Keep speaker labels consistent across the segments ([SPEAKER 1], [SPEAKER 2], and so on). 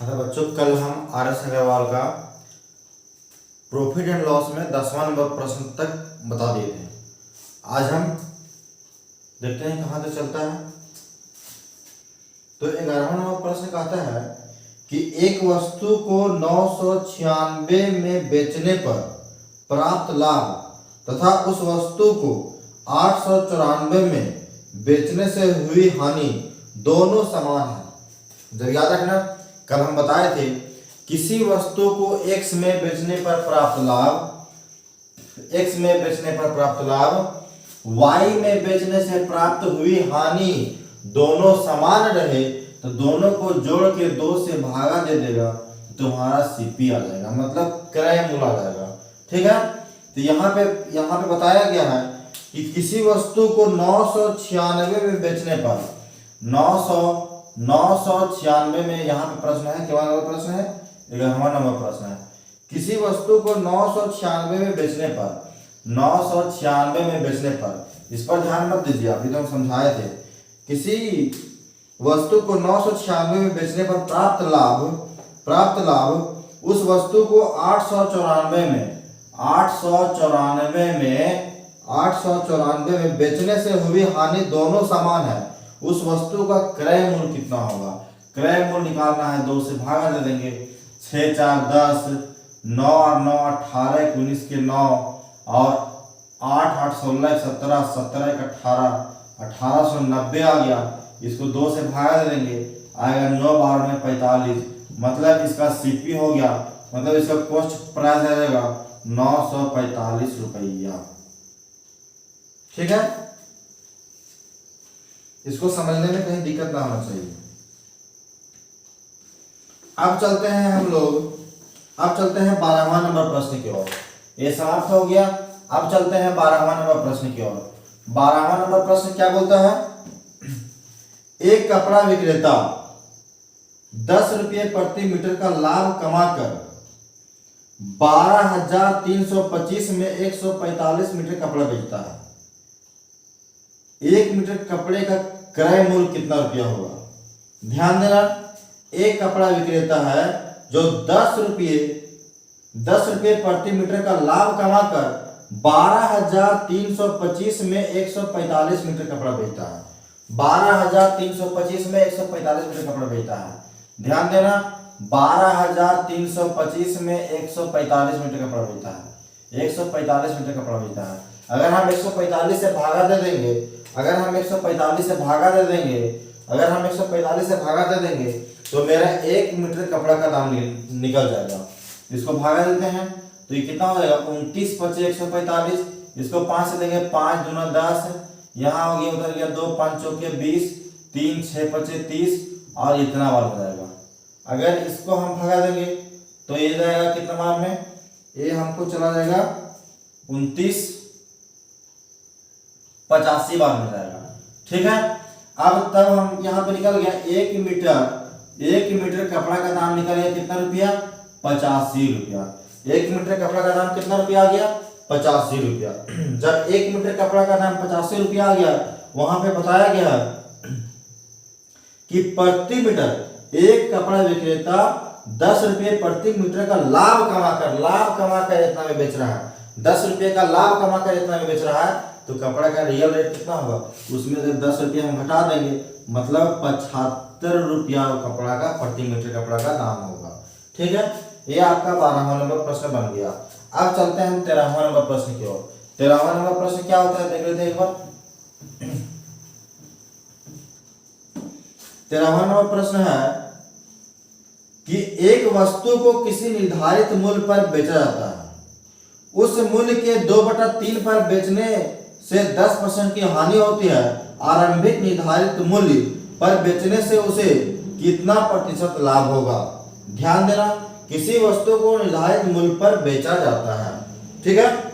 [SPEAKER 1] अच्छा बच्चों, कल हम आर.एस. अग्रवाल का प्रॉफिट एंड लॉस में 10वां नंबर प्रश्न तक बता दिए थे। आज हम देखते हैं कहाँ तक चलता है। तो 11वां नंबर प्रश्न कहता है कि एक वस्तु को 996 में बेचने पर प्राप्त लाभ तथा उस वस्तु को 894 में बेचने से हुई हानि दोनों समान है। जब याद रखना, कल हम बताए थे किसी वस्तु को x में बेचने पर प्राप्त लाभ y में बेचने से प्राप्त हुई हानि दोनों समान रहे तो दोनों को जोड़ के 2 से भागा दे देगा, तुम्हारा सीपी आ जाएगा, मतलब क्रय मूल्य आ जाएगा। ठीक है, तो यहाँ पे बताया गया है कि किसी वस्तु को 996 में बेचने पर 996 में, यहाँ पे प्रश्न है, क्या नंबर प्रश्न है? 11वां नंबर प्रश्न है। किसी वस्तु को 996 में बेचने पर इस पर ध्यान मत दीजिए, अभी तो हम समझाए थे। किसी वस्तु को 996 में बेचने पर प्राप्त लाभ उस वस्तु को 894 में बेचने से हुई हानि दोनों समान है। उस वस्तु का क्रय मूल्य कितना होगा? क्रय मूल्य निकालना है, 2 से भागा दे देंगे। 6 4 10, 9 और 9 18, 19 के 9 और 8 8 16 17, 17 18, 1890 आ गया। इसको 2 से भागा दे देंगे, आएगा 9 12 में 45, मतलब इसका सीपी हो गया, मतलब इसका कॉस्ट प्राइस आ जाएगा 945 रुपया। ठीक है, इसको समझने में कहीं दिक्कत ना होना चाहिए। अब चलते हैं 12वां नंबर प्रश्न की ओर। ये समाप्त हो गया। अब चलते हैं 12वां नंबर प्रश्न की ओर। 12वां नंबर प्रश्न क्या बोलता है? एक कपड़ा विक्रेता 10 रुपये प्रति मीटर का लाभ कमाकर 12,325 में 145 मीटर कपड़ा बेचता है। 1 मीटर कपड़े का क्रय मूल्य कितना रुपया होगा? ध्यान देना, एक कपड़ा विक्रेता है जो 10 रुपये प्रति मीटर का लाभ कमाकर 12,325 में 145 मीटर कपड़ा बेचता है। 12,325 में 145 मीटर कपड़ा बेचता है। ध्यान देना, 12,325 में 145 मीटर कपड़ा बेचता है। 145 मीटर कपड़ा बेचता है। अगर हम 145 से भागा दे देंगे, तो मेरा 1 मीटर कपड़ा का दाम निकल जाएगा। इसको भागा देते हैं तो ये कितना हो जाएगा? 29 × 5 = 145। इसको 5 से देंगे, 5 दूना 10, यहाँ हो गया, उधर गया 2 5 चौके 20, 3 6 5 30 और इतना बार हो जाएगा। अगर इसको हम भगा देंगे तो ये जाएगा कितना बार में? ये हमको चला जाएगा 29 85 बार में जाएगा। ठीक है, अब तब हम यहाँ पे निकल गया 1 मीटर कपड़ा का दाम निकल गया कितना रुपया? 85 रुपया। 1 मीटर कपड़ा का दाम कितना रुपया आ गया? 85 रुपया। जब 1 मीटर कपड़ा का दाम 85 रुपया आ गया, वहां पे बताया गया कि प्रति मीटर एक कपड़ा विक्रेता 10 रुपये प्रति मीटर का लाभ कमाकर इतना में बेच रहा है। 10 रुपये का लाभ कमाकर इतना में बेच रहा है, तो कपड़ा का रियल रेट कितना होगा? उसमें से 10 रुपये हम घटा देंगे, मतलब 75 रुपया कपड़ा का प्रति मीटर कपड़ा का दाम होगा। ठीक है, ये आपका 12वां नंबर प्रश्न बन गया। अब चलते हैं हम 13वां नंबर प्रश्न की ओर। 13वां नंबर प्रश्न क्या होता है, देख लेते हैं एक बार। 13वां नंबर प्रश्न है कि एक वस्तु को किसी निर्धारित मूल्य पर बेचा जाता है। उस मूल्य के 2/3 पर बेचने से 10% की हानि होती है। आरंभिक निर्धारित मूल्य पर बेचने से उसे कितना प्रतिशत लाभ होगा? ध्यान देना, किसी वस्तु को निर्धारित मूल्य पर बेचा जाता है। ठीक है,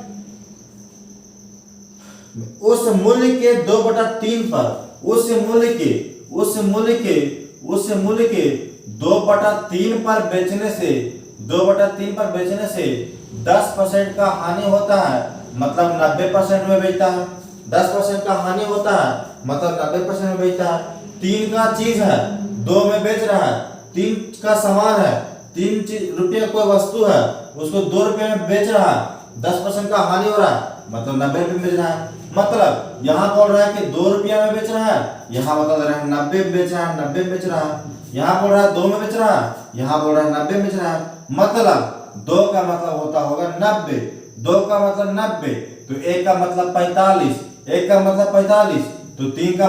[SPEAKER 1] उस मूल्य के 2/3 पर, उस मूल्य के 2/3 पर बेचने से 10% का हानि होता है, मतलब 90% में बेचता है। 10% का हानि होता है, मतलब 90% में बेचता है। 3 का चीज है, 2 में बेच रहा है, 3 का सामान है, 3 रुपये कोई वस्तु है, उसको 2 रुपये में बेच रहा है, 10% का हानि हो रहा है, मतलब 90 रुपये में बेच रहा है। मतलब यहाँ बोल रहा है कि 2 रुपया में बेच रहा है, यहाँ बता दे रहा है 90 में बेच रहा है, 90 में बेच रहा है। यहाँ बोल रहा है 2 में बेच रहा है, यहाँ बोल रहा है 90 में बेच रहा है। मतलब 2 का मतलब होता होगा 90, 2 का मतलब 90, तो 1 का मतलब 45, 1 का मतलब 45, तो 3 का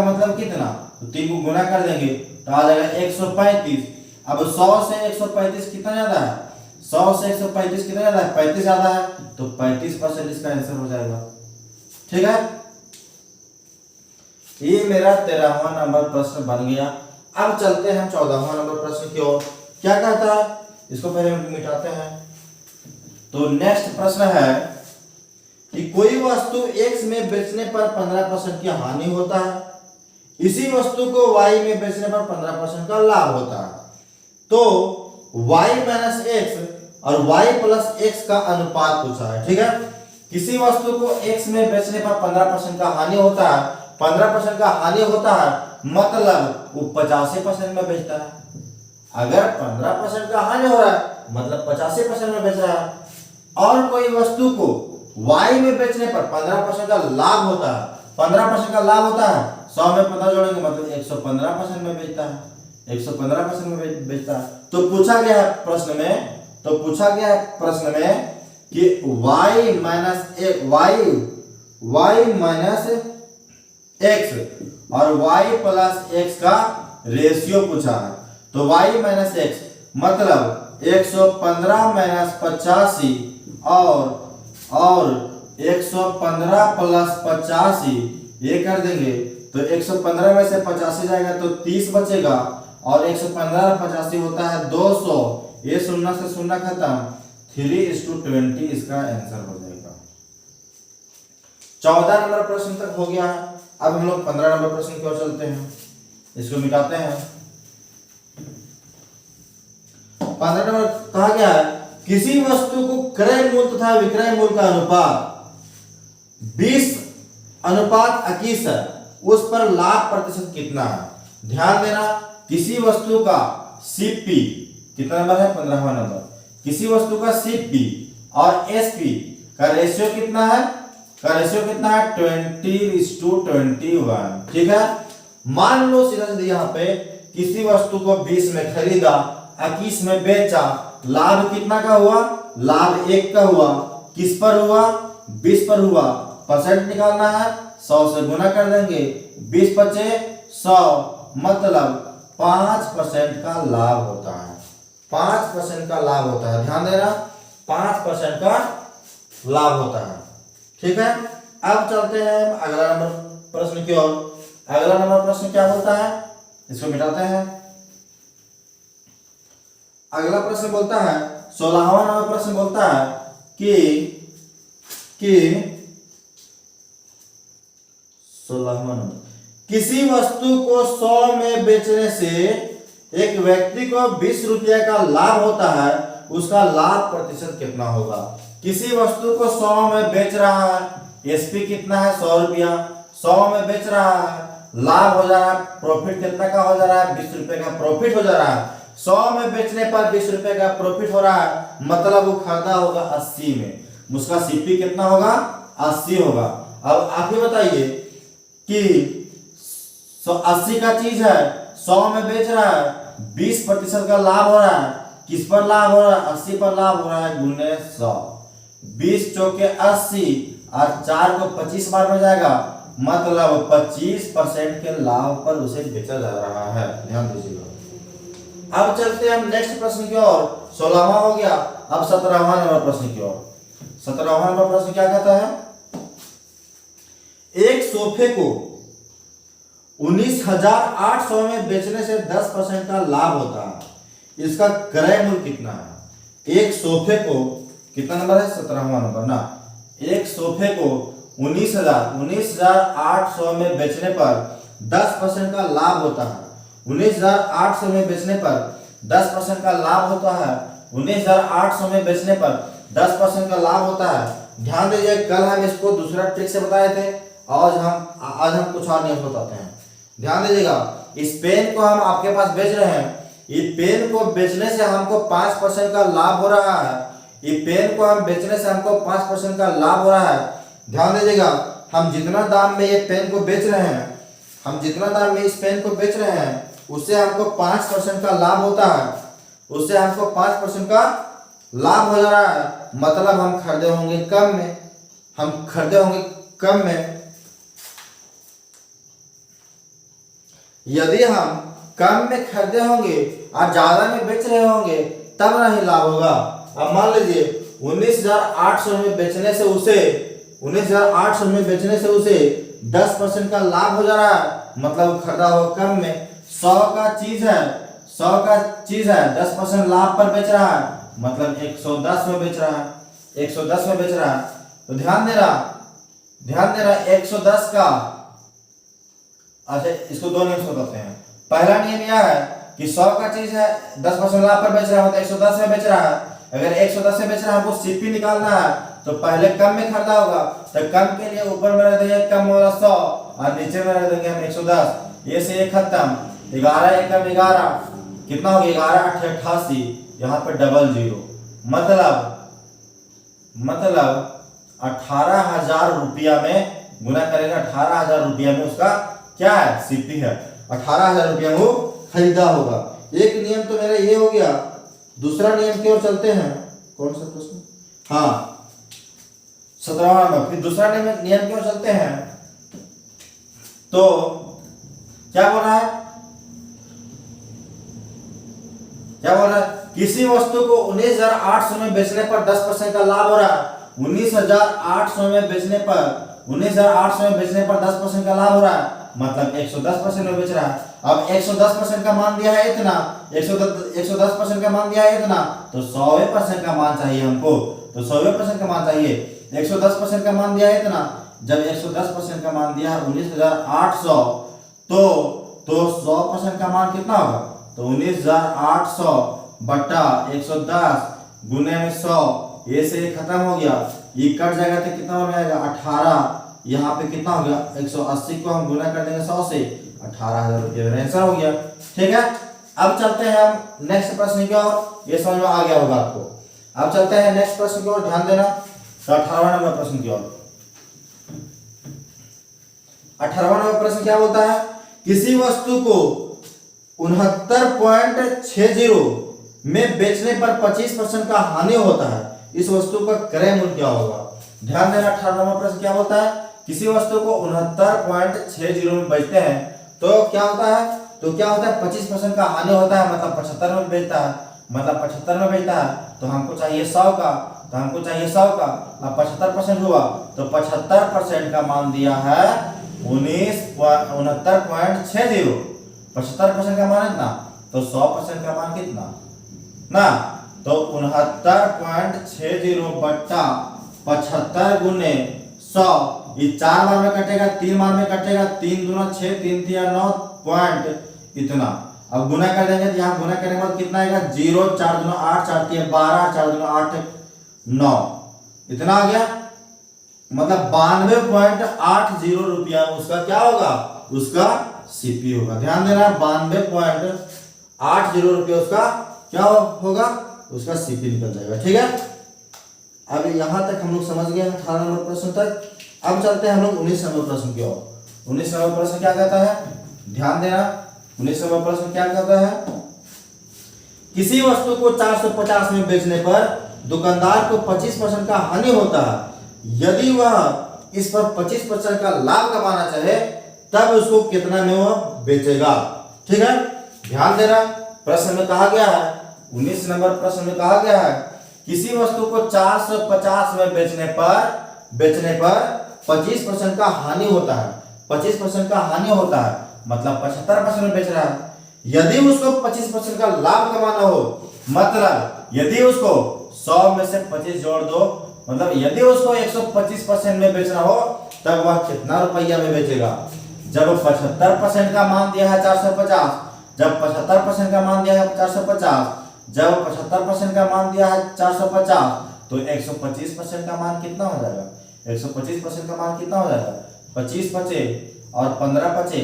[SPEAKER 1] मतलब कितना, तो 3 को गुना कर देंगे तो आ जाएगा 135। अब 100 से 135 कितना ज्यादा है, 100 से 135 कितना ज्यादा है, 35 ज्यादा है, तो 35% इसका आंसर हो जाएगा। ठीक है, ये मेरा 13वां नंबर प्रश्न बन गया। अब चलते हैं 14वां नंबर प्रश्न की ओर। क्या कहता है, इसको पहले हम मिटाते हैं। तो नेक्स्ट प्रश्न है कि कोई वस्तु x में बेचने पर 15% की हानि होता है, इसी वस्तु को y में बेचने पर 15% का लाभ होता है। तो y माइनस एक्स और y प्लस एक्स का अनुपात पूछा है। ठीक है, किसी वस्तु को x में बेचने पर 15% का हानि होता है, 15% का हानि होता है, मतलब वो 85% में बेचता है। अगर 15% का हानि हो रहा है मतलब 85% में बेच रहा है। और कोई वस्तु को y में बेचने पर 15% का लाभ होता है, 15% का लाभ होता है, 100 में 15 जोड़ेंगे मतलब 115% में बेचता है, 115% में बेचता है। तो पूछा गया है प्रश्न में कि y माइनस एक्स और y प्लस एक्स का रेशियो पूछा है। तो y माइनस एक्स मतलब 115 माइनस 85 और 115 प्लस 85 ये कर देंगे तो 115 में से 85 जाएगा तो 30 बचेगा, और 115 85 होता है 200, ये शून्य से शून्य खत्म, 3:20 इसका आंसर हो जाएगा। 14 नंबर प्रश्न तक हो गया है। अब हम लोग 15 नंबर प्रश्न की ओर चलते हैं, इसको मिटाते हैं। 15 नंबर कहा गया है किसी वस्तु को क्रय मूल्य तथा विक्रय मूल्य का अनुपात 20:21 है, उस पर लाभ प्रतिशत कितना है। ध्यान देना, किसी वस्तु का सीपी कितना नंबर है, 15वां नंबर। किसी वस्तु का सीपी और एसपी का रेशियो कितना है, 20:21। ठीक है, मान लो सीधा सीधा यहाँ पे किसी वस्तु को 20 में खरीदा, 21 में बेचा, लाभ कितना का हुआ, लाभ 1 का हुआ। किस पर हुआ, 20 पर हुआ। परसेंट निकालना है, 100 से गुना कर देंगे, 20 बचे 100 मतलब 5% का लाभ होता है, 5% का लाभ होता है। ध्यान देना, 5% का लाभ होता है। ठीक है, अब चलते हैं अगला नंबर प्रश्न की ओर। अगला नंबर प्रश्न क्या बोलता है, इसको मिटाते हैं। अगला प्रश्न बोलता है 16वां नंबर प्रश्न बोलता है कि 16वां नंबर, किसी वस्तु को 100 में बेचने से एक व्यक्ति को 20 रुपये का लाभ होता है, उसका लाभ प्रतिशत कितना होगा। किसी वस्तु को 100 में बेच रहा है, एसपी कितना है 100 रुपया, 100 में बेच रहा है, लाभ हो जा रहा है, प्रॉफिट कितना का हो जा रहा है, 20 रुपए का प्रॉफिट हो जा रहा है। 100 में बेचने पर 20 रुपए का प्रॉफिट हो रहा है, मतलब वो खरीदा होगा 80 में, उसका सीपी कितना होगा, 80 होगा। अब आप ही बताइए कि 80 का चीज है, 100 में बेच रहा है, 20% का लाभ हो रहा है, किस पर लाभ हो रहा है, 80 पर लाभ हो रहा है, गुने 100, 20 चौके 80 और 4 को 25 बार में जाएगा, मतलब 25% के लाभ पर उसे बेचा जा रहा है। ध्यान दीजिएगा। अब चलते हैं हम नेक्स्ट प्रश्न की ओर। 16वां हो गया, अब 17वां नंबर प्रश्न की ओर। 17वां नंबर प्रश्न क्या कहता है, एक सोफे को 19,800 में बेचने से 10% का लाभ होता है, इसका क्रय मूल्य कितना है। एक सोफे को कितना नंबर है, 17वां नंबर ना। एक सोफे को 19,800 में बेचने पर 10% का लाभ होता है, 19,800 में बेचने पर 10% का लाभ होता है, 19,800 में बेचने पर 10% का लाभ होता है। ध्यान दीजिए, कल हम इसको दूसरा ट्रिक से बताए थे, आज हम कुछ और नियम बताते हैं। ध्यान दीजिएगा, इस पेन को हम आपके पास बेच रहे हैं, ये पेन को बेचने से हमको 5% का लाभ हो रहा है। ये पेन को हम बेचने से हमको 5% का लाभ हो रहा है। ध्यान दीजिएगा, हम जितना दाम में ये पेन को बेच रहे हैं, हम जितना दाम में इस पेन को बेच रहे हैं, उससे हमको 5% का लाभ होता है। उससे हमको 5% का लाभ हो जा रहा है, मतलब हम खरीदे होंगे कम में, हम खरीदे होंगे कम में। यदि हम कम में खरीदे होंगे और ज्यादा में बेच रहे होंगे तब नहीं लाभ होगा। अब मान लीजिए 19,800 में बेचने से उसे 19,800 में बेचने से उसे 10% का लाभ हो जा रहा है, मतलब खरीदा हो कम में। 100 का चीज है, 100 का चीज है, 10% लाभ पर बेच रहा है, मतलब 110 में बेच रहा है, 110 में बेच रहा है। तो ध्यान देना 110 का, अच्छा इसको दो नियम से बताते हैं। पहला नियम यह है कि 100 का चीज है, 10% लाभ पर बेच रहा है, मतलब 110 में बेच रहा है। अगर 110 में बेच रहा है, हमको सीपी निकालना है, तो पहले कम में खरीदा होगा, तो कम के लिए ऊपर में रख देंगे कम वाला 100 और नीचे में रख देंगे हम 110। ये से ये खत्म, 11 एकम 11 कितना हो गया, 11 8 88, यहाँ पे डबल जीरो, मतलब 18,000 रुपया में गुना करेगा, 18,000 रुपया में उसका क्या है, सीपी है, 18,000 रुपया वो खरीदा होगा। एक नियम तो मेरा ये हो गया। दूसरा नियम की ओर चलते हैं। कौन सा प्रश्न, हाँ 17वां नंबर। फिर दूसरा नियम की ओर चलते हैं। तो क्या बोल रहा है, किसी वस्तु को 19,800 में बेचने पर 10% का लाभ हो रहा है। 19,800 में बेचने पर 10% का लाभ हो रहा है, मतलब 110% में बेच रहा है। अब 110% का मान दिया है इतना, 110% का मान दिया है इतना, तो 100% का मान चाहिए हमको, तो 100% का मान चाहिए। 110% का मान दिया है इतना, जब 110% का मान दिया है 19,800, तो 100% का मान कितना होगा, तो 19,800 बटा 110 गुने में 100, ये से खत्म हो गया, ये कट जाएगा तो कितना हो जाएगा 18। यहाँ पे कितना हो गया 180 को हम गुना कर देंगे 100 से, 18,000 रुपये मेरा आंसर हो गया। ठीक है, अब चलते हैं हम नेक्स्ट प्रश्न की ओर। ये समझ में आ गया होगा आपको। अब चलते हैं नेक्स्ट प्रश्न की ओर, ध्यान देना। तो 18वां नंबर प्रश्न की ओर। 18वां नंबर प्रश्न क्या बोलता है, किसी वस्तु को 69.60 में बेचने पर 25% का हानि होता है, इस वस्तु का क्रय मूल्य क्या होगा। ध्यान देना, 18वां नंबर प्रश्न क्या बोलता है, किसी वस्तु को 69.60 में बेचते हैं तो क्या होता है, 25% का हानि होता है, मतलब 75 में बेचता है, मतलब 75 में बेचता है, तो हमको चाहिए 100 का, तो हमको चाहिए 100 का। अब 75% हुआ, तो 75% का मान दिया है 69.60, 75% का मान इतना, तो 100% का मान कितना ना, तो 69.60 बट्टा 75 गुने 100, ये 4 बार में कटेगा, 3 बार में कटेगा, 3 दूना 6, 3 तिया 9 पॉइंट इतना। अब गुना कर देंगे तो यहाँ गुना करने के बाद कितना आएगा, 0, 4 दूना 8, 4 तिया 12, 4 दूना 8 9, इतना आ गया, मतलब 92.80 रुपया उसका क्या होगा, उसका सीपी होगा। ध्यान देना, 92.80 रुपया उसका क्या होगा, उसका सीपी निकल जाएगा। ठीक है, अब यहां तक हम लोग समझ गए हैं 18 नंबर प्रश्न तक। अब चलते हैं हम लोग 19 नंबर प्रश्न की ओर। 19 नंबर प्रश्न क्या कहता है, ध्यान देना, 19 नंबर प्रश्न क्या कहता है, किसी वस्तु को 450 में बेचने पर दुकानदार को 25% का हानि होता है, यदि वह इस पर 25% का लाभ कमाना चाहे तब उसको कितना में वह बेचेगा। ठीक है, ध्यान देना, प्रश्न में कहा गया है, 19 नंबर प्रश्न में कहा गया है, किसी वस्तु को 450 में बेचने पर 25% का हानि होता है, 25% का हानि होता है, मतलब 75% में बेच रहा है। यदि उसको 25% का लाभ कमाना हो, मतलब यदि उसको 100 में से 25 जोड़ दो, मतलब यदि उसको 125% में बेचना हो तब वह कितना रुपया में बेचेगा। जब 75% का मान दिया है 450, जब 75% का मान दिया है 450, जब 75% का मान दिया है 450, तो 125% का मान कितना हो जाएगा, 125% का मान कितना हो जाएगा, 25 बचे और 15 बचे,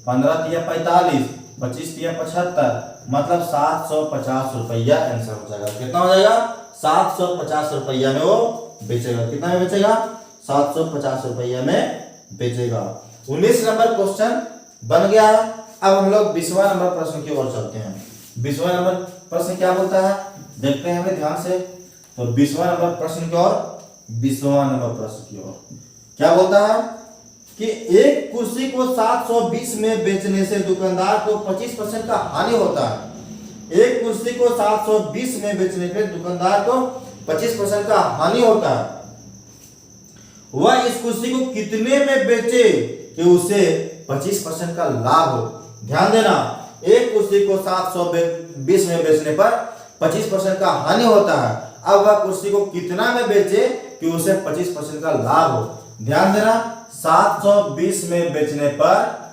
[SPEAKER 1] 15 तिया 45, 25 तिया 75, मतलब 750 रुपया आंसर हो जाएगा। कितना हो जाएगा? 750 रुपया में वो बेचेगा। कितना में बेचेगा? 750 रुपया में बेचेगा। 19 नंबर क्वेश्चन बन गया है। अब हम लोग 20वां नंबर प्रश्न की ओर चलते हैं। 20वां नंबर प्रश्न क्या बोलता है, देखते हैं हमें ध्यान से। तो 20वां नंबर प्रश्न की ओर, 20वां नंबर प्रश्न की ओर क्या बोलता है कि एक कुर्सी को 720 में बेचने से दुकानदार को 25% का हानि होता है। एक कुर्सी को 720 में बेचने पे दुकानदार को 25% का हानि होता है। वह इस कुर्सी को कितने में बेचे कि उसे 25% का लाभ हो। ध्यान देना, एक कुर्सी को 720 में बेचने पर 25% का हानि होता है। अब वह कुर्सी को कितना में बेचे कि उसे 25% का लाभ हो। ध्यान देना, 720 में बेचने पर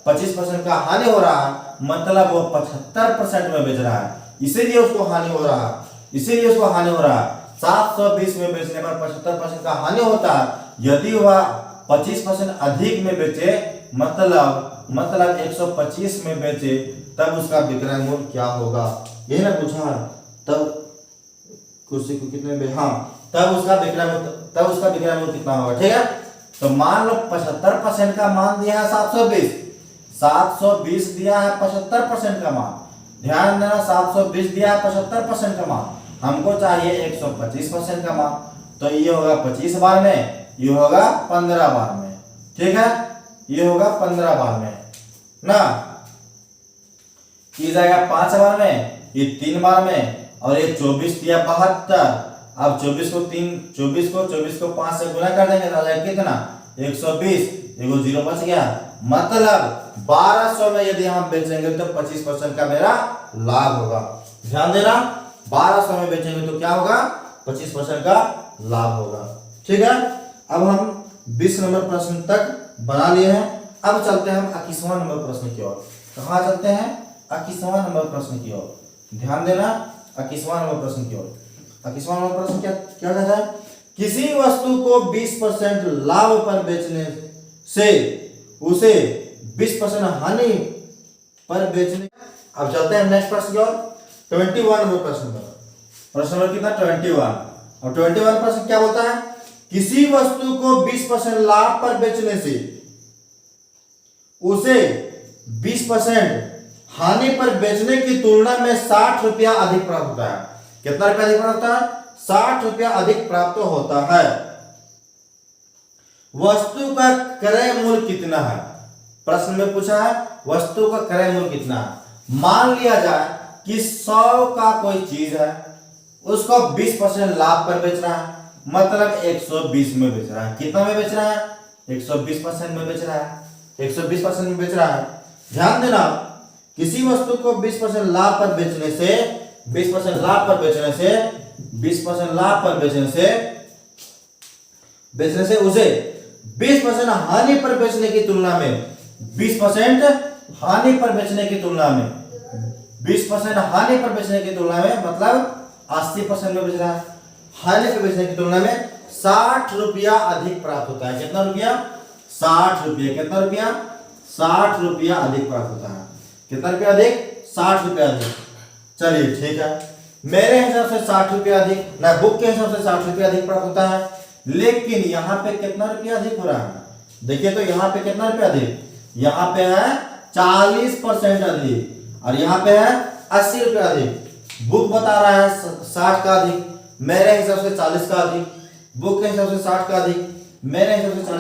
[SPEAKER 1] 25% का हानि हो रहा है, मतलब वो 75% में बेच रहा है, इसीलिए उसको हानि हो रहा है। 720 में बेचने पर 75% का हानि होता है। यदि वह 25% अधिक में बेचे, मतलब 125 में बेचे, तब उसका विक्रय मूल्य क्या होगा? ये ना पूछा। तब कुर्सी को कितने में, हाँ, तब उसका विक्रय मूल्य कितना होगा। ठीक है, तो मान लो 75% का मान दिया है 720 दिया है 75% का मान। ध्यान देना, 720 दिया है 75% का मान, हमको चाहिए 125% का मान। तो ये होगा 25 बार में, ये होगा 15 बार में। ठीक है, ये होगा 15 बार में ना, ये जाएगा 5 बार में, ये 3 बार में, और ये 24 दिया 72। अब 24 को 5 से गुना कर देंगे तो आ जाएगा कितना? 120, एगो 0 बच गया। मतलब 1200 में यदि हम बेचेंगे तो 25% का मेरा लाभ होगा। ध्यान देना, 1200 में बेचेंगे तो क्या होगा? 25% का लाभ होगा। ठीक है, अब हम 20 नंबर प्रश्न तक बना लिए हैं। अब चलते हैं हम 21वां नंबर प्रश्न की ओर। कहाँ चलते हैं? 21वां नंबर प्रश्न की ओर। ध्यान देना, 21वां नंबर प्रश्न की ओर। 21वां नंबर प्रश्न क्या कहता है? किसी वस्तु को 20% लाभ पर बेचने से उसे 20% हानि पर बेचने। अब चलते हैं नेक्स्ट प्रश्न की ओर, 21 नंबर प्रश्न पर। प्रश्न नंबर कितना? 21। और 21 प्रश्न क्या बोलता है? किसी वस्तु को 20% लाभ पर बेचने से उसे 20% हानि पर बेचने की तुलना में 60 रुपया अधिक प्राप्त होता है। कितना रुपया अधिक प्राप्त होता है? 60 रुपया अधिक प्राप्त होता है। वस्तु का क्रय मूल्य कितना है? प्रश्न में पूछा है वस्तु का क्रय मूल्य कितना है। मान लिया जाए कि 100 का कोई चीज है, उसको 20% लाभ पर बेच रहा है, मतलब 120 में बेच रहा है। कितना में बेच रहा है? 120% में बेच रहा है। 120% में बेच रहा है। ध्यान देना, किसी वस्तु को 20% लाभ पर बेचने से 20% लाभ पर बेचने से उसे 20% हानि पर बेचने की तुलना में 20% हानि पर बेचने की तुलना में 20% हानि पर बेचने की तुलना में मतलब 80% में बेच रहा है। हानि पर बेचने की तुलना में 60 रुपया अधिक प्राप्त होता है। कितना रुपया? 60 रुपया। कितना रुपया? 60 रुपया अधिक प्राप्त होता है। कितना रुपया अधिक? 60 रुपया अधिक। चलिए ठीक है, मेरे हिसाब से 60 रुपया अधिक, ना बुक के हिसाब से 60 रुपया अधिक प्राप्त होता है। लेकिन यहाँ पे कितना रुपया अधिक हो रहा है? देखिए तो यहाँ पे कितना रुपया अधिक? यहाँ पे है 40% अधिक, और यहाँ पे है 80 रुपया अधिक। बुक बता रहा है 60 का अधिक, मेरे हिसाब से 40 का अधिक। बुक के हिसाब से 60 का अधिक, मेरे हिसाब से 40